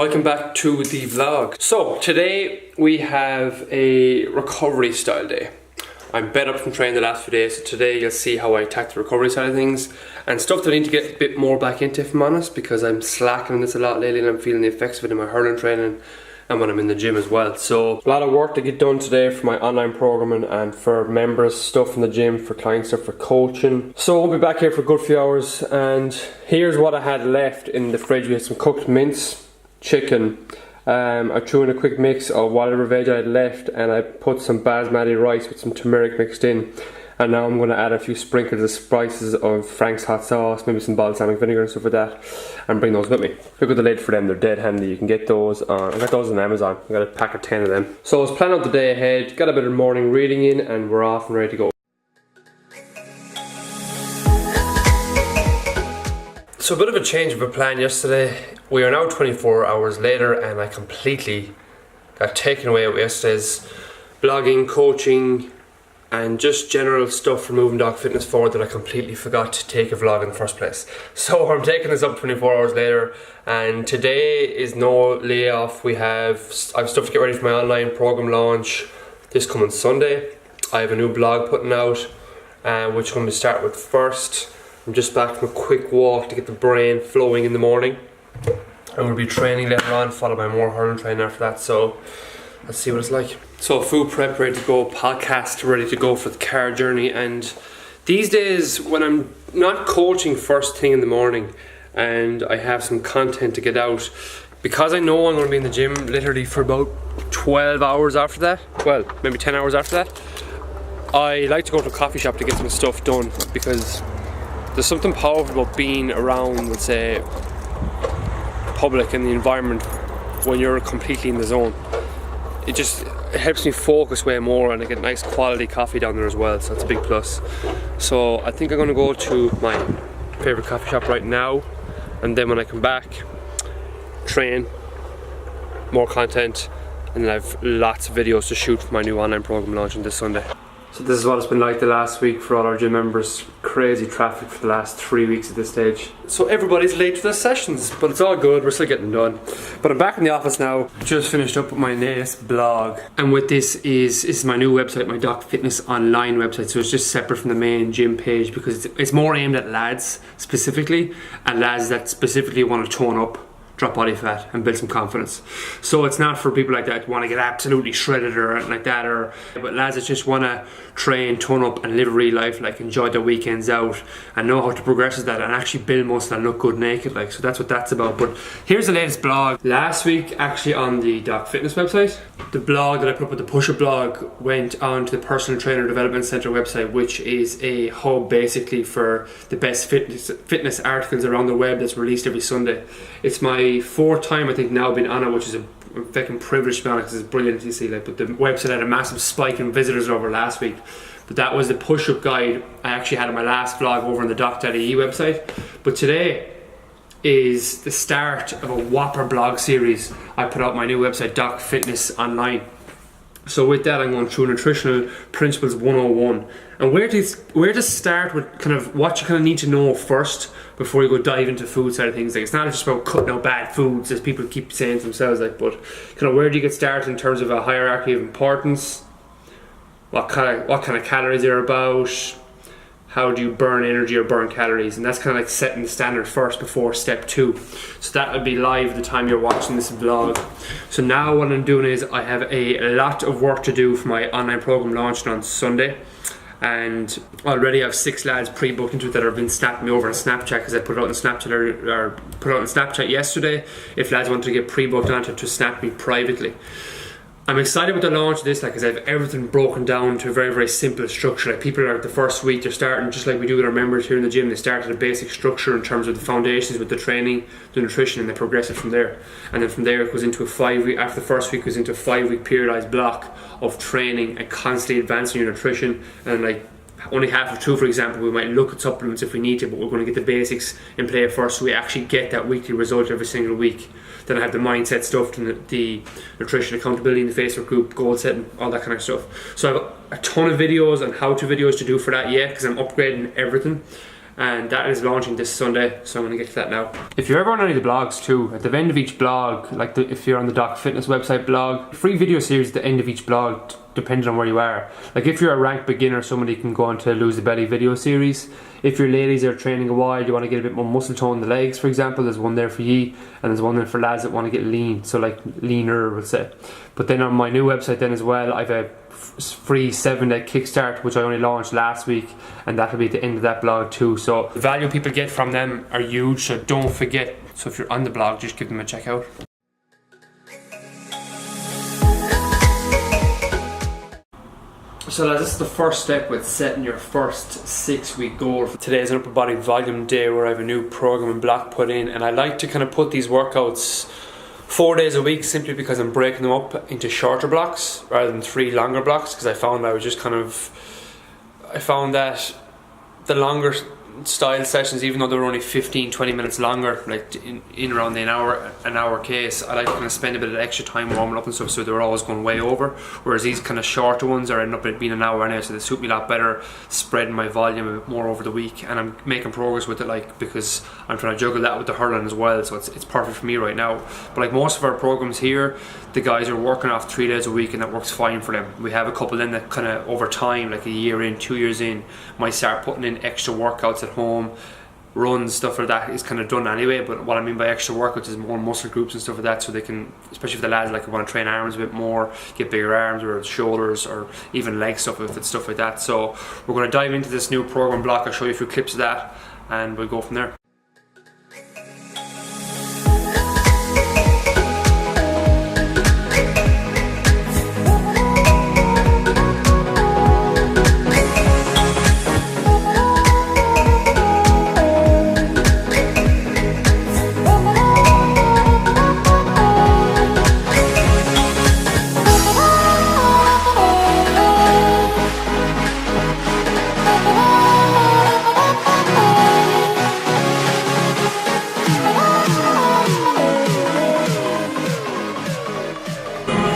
Welcome back to the vlog. So today we have a recovery style day. I'm bed up from training the last few days, so today you'll see how I attack the recovery side of things and stuff that I need to get a bit more back into, if I'm honest, because I'm slacking on this a lot lately and I'm feeling the effects of it in my hurling training and when I'm in the gym as well. So a lot of work to get done today for my online programming and for members, stuff in the gym, for client stuff, for coaching. So I'll be back here for a good few hours, and here's what I had left in the fridge. We had some cooked mince, chicken. I threw in a quick mix of whatever veg I had left, and I put some basmati rice with some turmeric mixed in. And now I'm going to add a few sprinkles of spices of Frank's hot sauce, maybe some balsamic vinegar and stuff like that, and bring those with me. Look at the lid for them, they're dead handy. You can get those on, I got those on Amazon. I got a pack of 10 of them. So I was planning out the day ahead, got a bit of morning reading in, and we're off and ready to go. So a bit of a change of a plan yesterday. We are now 24 hours later and I completely got taken away with yesterday's blogging, coaching and just general stuff for moving Dog Fitness forward that I completely forgot to take a vlog in the first place. So I'm taking this up 24 hours later, and today is no layoff. I have stuff to get ready for my online program launch this coming Sunday. I have a new blog putting out which I'm going to start with first. I'm just back from a quick walk to get the brain flowing in the morning. I'm going to be training later on, followed by more hurling training after that, so let's see what it's like. So food prep ready to go, podcast ready to go for the car journey, and these days when I'm not coaching first thing in the morning and I have some content to get out, because I know I'm going to be in the gym literally for about 12 hours after that, well maybe 10 hours after that, I like to go to a coffee shop to get some stuff done, because there's something powerful about being around, let's say, public and the environment when you're completely in the zone. It helps me focus way more, and I get nice quality coffee down there as well, so that's a big plus. So I think I'm going to go to my favourite coffee shop right now, and then when I come back, train, more content, and then I have lots of videos to shoot for my new online program launching this Sunday. So this is what it's been like the last week for all our gym members. Crazy traffic for the last 3 weeks at this stage. So everybody's late for their sessions, but it's all good, we're still getting done. But I'm back in the office now, just finished up with my latest blog. And with this is my new website, my Doc Fitness online website. So it's just separate from the main gym page, because it's more aimed at lads specifically, and lads that specifically want to tone up, drop body fat and build some confidence. So it's not for people like that who want to get absolutely shredded or like that, but lads that just want to train, tone up and live a real life, like enjoy their weekends out and know how to progress with that and actually build muscle and look good naked, like. So that's what that's about. But here's the latest blog. Last week, actually, on the Doc Fitness website, the blog that I put up with the push-up blog went on to the Personal Trainer Development Center website, which is a hub basically for the best fitness articles around the web that's released every Sunday. It's my fourth time I think now being on it, which is a fucking privilege to be honest, because it's brilliant to see, like. But the website had a massive spike in visitors over last week, but that was the push-up guide I actually had in my last vlog over on the doc.ie website. But today is the start of a whopper blog series I put out my new website, Doc Fitness Online. So with that, I'm going through Nutritional Principles 101, and where to start with kind of what you kind of need to know first before you go dive into food side of things. Like, it's not just about cutting out bad foods, as people keep saying to themselves, like, but kind of where do you get started in terms of a hierarchy of importance, what kind of calories they're about, how do you burn energy or burn calories, and that's kind of like setting the standard first before step 2. So that will be live the time you're watching this vlog. So now what I'm doing is I have a lot of work to do for my online program launching on Sunday, and already I have 6 lads pre-booked into it that have been snapping me over on Snapchat, because I put it out on Snapchat yesterday. If lads want to get pre-booked onto it, to snap me privately. I'm excited with the launch of this, like, because I have everything broken down to a very, very simple structure. Like, people are the first week, they're starting just like we do with our members here in the gym. They start at a basic structure in terms of the foundations with the training, the nutrition, and they progress it from there. And then from there it goes into a 5-week, after the first week, goes into a 5-week periodized block of training and constantly advancing your nutrition. And like, only half of 2, for example, we might look at supplements if we need to, but we're going to get the basics in play first, so we actually get that weekly result every single week. Then I have the mindset stuff, the nutrition accountability in the Facebook group, goal setting, all that kind of stuff. So I have a ton of videos and how-to videos to do for that yet, because I'm upgrading everything. and that is launching this Sunday, so I'm going to get to that now. If you're ever on any of the blogs too, at the end of each blog, like if you're on the Doc Fitness website blog, free video series at the end of each blog, depending on where you are. Like if you're a ranked beginner, somebody can go on to Lose the Belly video series. If you're ladies that are training a while, you want to get a bit more muscle tone in the legs, for example, there's one there for ye, and there's one there for lads that want to get lean, so like leaner, we'll say. But then on my new website then as well, I've a free 7-day kickstart, which I only launched last week, and that'll be at the end of that blog too. So the value people get from them are huge, so don't forget. So if you're on the blog, just give them a check out. So lads, this is the first step with setting your first 6-week goal. Today is an upper body volume day where I have a new program and block put in, and I like to kind of put these workouts 4 days a week simply because I'm breaking them up into shorter blocks rather than 3 longer blocks, because I found that the longer style sessions, even though they were only 15-20 minutes longer, like in around the an hour case, I like to kind of spend a bit of extra time warming up and stuff, so they're always going way over, whereas these kind of shorter ones are ending up being an hour anyway, so they suit me a lot better, spreading my volume a bit more over the week, and I'm making progress with it, like, because I'm trying to juggle that with the hurling as well, so it's perfect for me right now. But like most of our programs here, the guys are working off 3 days a week, and that works fine for them. We have a couple in that kind of over time, like a year in, 2 years in, might start putting in extra workouts at home, runs, stuff like that is kind of done anyway. But what I mean by extra workouts is more muscle groups and stuff like that, so they can, especially for the lads like want to train arms a bit more, get bigger arms or shoulders or even leg stuff if it's stuff like that. So we're going to dive into this new program block. I'll show you a few clips of that and we'll go from there.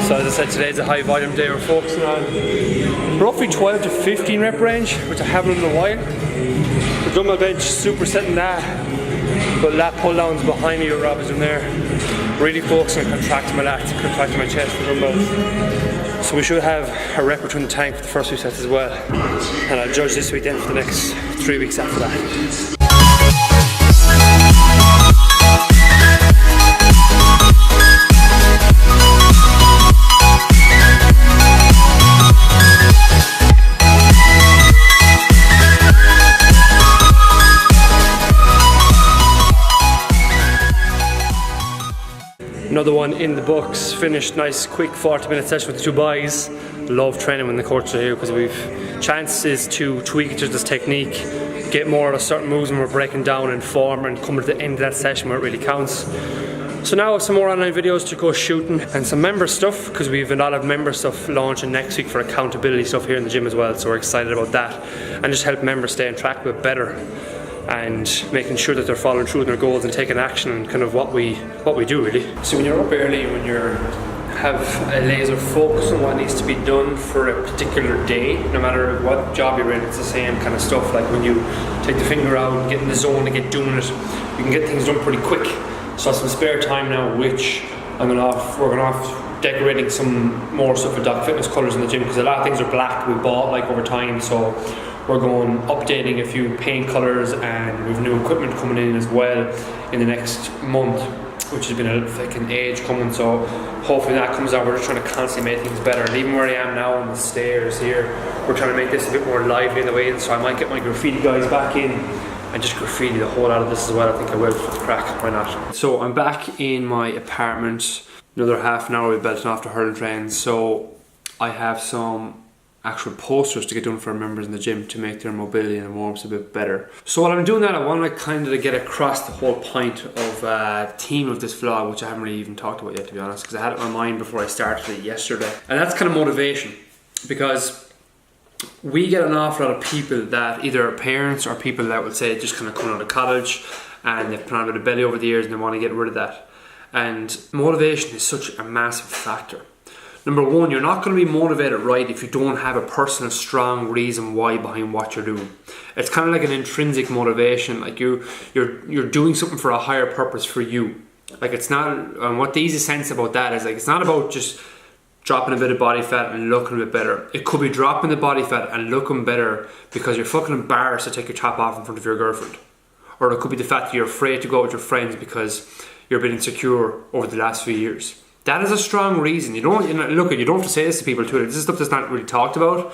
So as I said, today's a high volume day. We're focusing on roughly 12 to 15 rep range, which I haven't in a while. The dumbbell bench, supersetting that, but lat pull downs behind me with Rob is in there. Really focusing on contracting my lats, contracting my chest with dumbbells. So we should have a rep between the tank for the first few sets as well. And I'll judge this week then for the next 3 weeks after that. Another one in the books, finished, nice quick 40-minute session with the 2 boys. Love training when the coaches are here because we've chances to tweak each other's technique, get more out of certain moves when we're breaking down in form, and come to the end of that session where it really counts. So now some more online videos to go shooting and some member stuff, because we have a lot of member stuff launching next week for accountability stuff here in the gym as well, so we're excited about that, and just help members stay on track a bit better and making sure that they're following through with their goals and taking action and kind of what we do really. So when you're up early, when you have a laser focus on what needs to be done for a particular day, no matter what job you're in, it's the same kind of stuff. Like when you take the finger out and get in the zone and get doing it, you can get things done pretty quick. So I have some spare time now, which we're going off decorating some more stuff with Doc Fitness colours in the gym, because a lot of things are black we bought like over time, so we're going updating a few paint colours, and we've new equipment coming in as well in the next month, which has been a fucking age coming, so hopefully that comes out. We're just trying to constantly make things better, and even where I am now on the stairs here, we're trying to make this a bit more lively in the way in, so I might get my graffiti guys back in and just graffiti the whole lot of this as well. I think I will for the crack, why not? So I'm back in my apartment, another half an hour with belting off the hurling trains, so I have some actual posters to get done for our members in the gym to make their mobility and warmth a bit better. So while I'm doing that, I want to kind of get across the whole point of theme of this vlog, which I haven't really even talked about yet, to be honest, because I had it in my mind before I started it yesterday. And that's kind of motivation, because we get an awful lot of people that either are parents or people that would say just kind of coming out of college and they've put on a bit of belly over the years and they want to get rid of that. And motivation is such a massive factor. Number one, you're not going to be motivated right if you don't have a personal strong reason why behind what you're doing. It's kind of like an intrinsic motivation, like you're doing something for a higher purpose for you. Like it's not, and what the easy sense about that is like it's not about just dropping a bit of body fat and looking a bit better. It could be dropping the body fat and looking better because you're fucking embarrassed to take your top off in front of your girlfriend. Or it could be the fact that you're afraid to go out with your friends because you're a bit insecure over the last few years. That is a strong reason. You don't have to say this to people too. This is stuff that's not really talked about,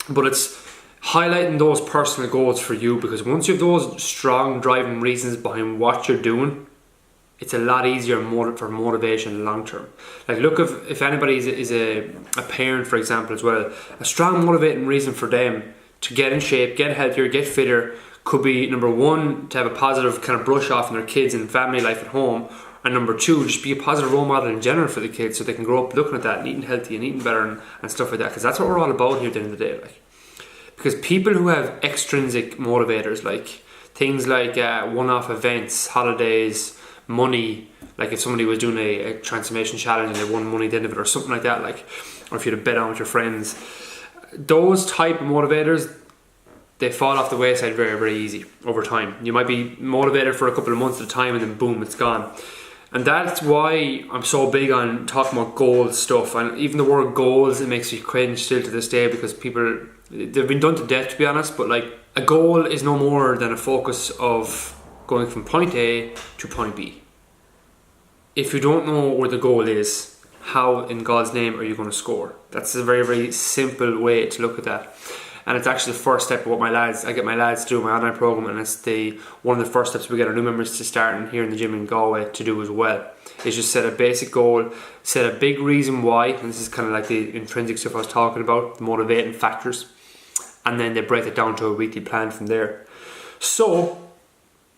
but it's highlighting those personal goals for you, because once you have those strong driving reasons behind what you're doing, it's a lot easier for motivation long term. Like look, if anybody is a parent, for example, as well, a strong motivating reason for them to get in shape, get healthier, get fitter could be number one, to have a positive kind of brush off in their kids and family life at home. And number two, just be a positive role model in general for the kids, so they can grow up looking at that and eating healthy and eating better and stuff like that. Because that's what we're all about here at the end of the day. Like, because people who have extrinsic motivators, like things like one-off events, holidays, money, like if somebody was doing a transformation challenge and they won money at the end of it or something like that, like, or if you had a bet on with your friends, those type of motivators, they fall off the wayside very, very easy over time. You might be motivated for a couple of months at a time and then boom, it's gone. And that's why I'm so big on talking about goals stuff. And even the word goals, it makes me cringe still to this day, because people, they've been done to death, to be honest. But like, a goal is no more than a focus of going from point A to point B. If you don't know where the goal is, how in God's name are you going to score? That's a very, very simple way to look at that. And it's actually the first step of what I get my lads to do my online program, and it's one of the first steps we get our new members to start in here in the gym in Galway to do as well. Is just set a basic goal, set a big reason why, and this is kind of like the intrinsic stuff I was talking about, the motivating factors, and then they break it down to a weekly plan from there. So,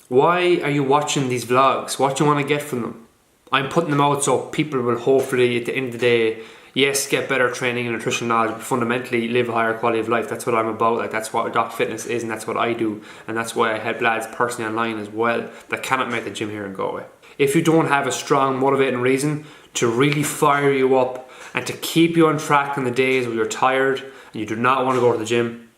why are you watching these vlogs? What do you want to get from them? I'm putting them out so people will hopefully, at the end of the day, yes, get better training and nutrition knowledge, but fundamentally live a higher quality of life. That's what I'm about. Like, that's what Doc Fitness is, and that's what I do, and that's why I help lads personally online as well that cannot make the gym here in Galway. If you don't have a strong motivating reason to really fire you up and to keep you on track on the days where you're tired and you do not want to go to the gym,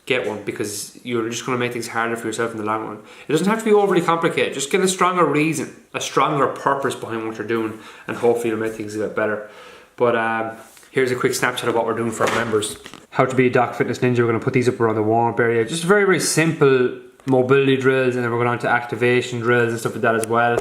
get one, because you're just going to make things harder for yourself in the long run. It doesn't have to be overly complicated. Just get a stronger reason, a stronger purpose behind what you're doing, and hopefully you'll make things a bit better. But here's a quick snapshot of what we're doing for our members. How to be a Doc Fitness Ninja. We're going to put these up around the warm-up area. Just very, very simple mobility drills, and then we're going on to activation drills and stuff like that as well,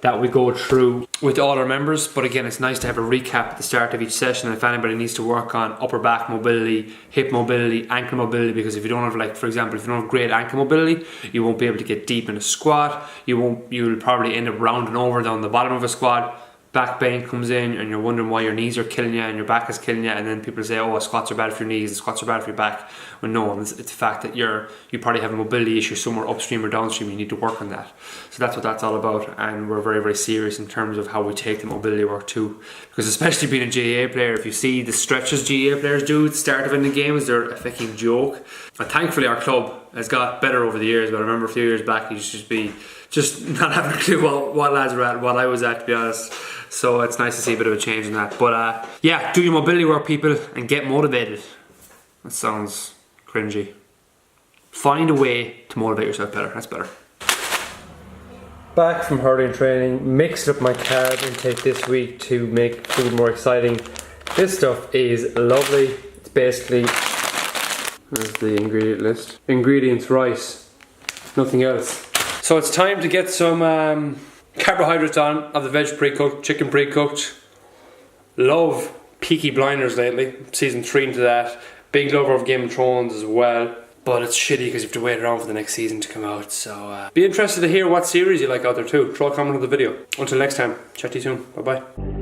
that we go through with all our members. But again, it's nice to have a recap at the start of each session, and if anybody needs to work on upper back mobility, hip mobility, ankle mobility, because if you don't have, like, for example, if you don't have great ankle mobility, you won't be able to get deep in a squat. You'll probably end up rounding over down the bottom of a squat. Back pain comes in and you're wondering why your knees are killing you and your back is killing you, and then people say, oh, squats are bad for your knees, squats are bad for your back. Well, no, it's the fact that you probably have a mobility issue somewhere upstream or downstream. You need to work on that. So that's what that's all about, and we're very, very serious in terms of how we take the mobility work too, because especially being a GAA player, if you see the stretches GAA players do at the start of any games, they're a fucking joke. And thankfully our club has got better over the years, but I remember a few years back, you used to just not having a clue what lads were at, what I was at, to be honest. So it's nice to see a bit of a change in that. But yeah, do your mobility work, people, and get motivated. That sounds cringy. Find a way to motivate yourself better. That's better. Back from hurling training, mixed up my carb intake this week to make food more exciting. This stuff is lovely. It's basically, there's the ingredient list. Ingredients: rice, nothing else. So it's time to get some carbohydrates on of the veg pre-cooked, chicken pre-cooked. Love Peaky Blinders lately, season 3 into that. Big lover of Game of Thrones as well, but it's shitty because you have to wait around for the next season to come out. So be interested to hear what series you like out there too. Throw a comment on the video. Until next time, chat to you soon. Bye bye.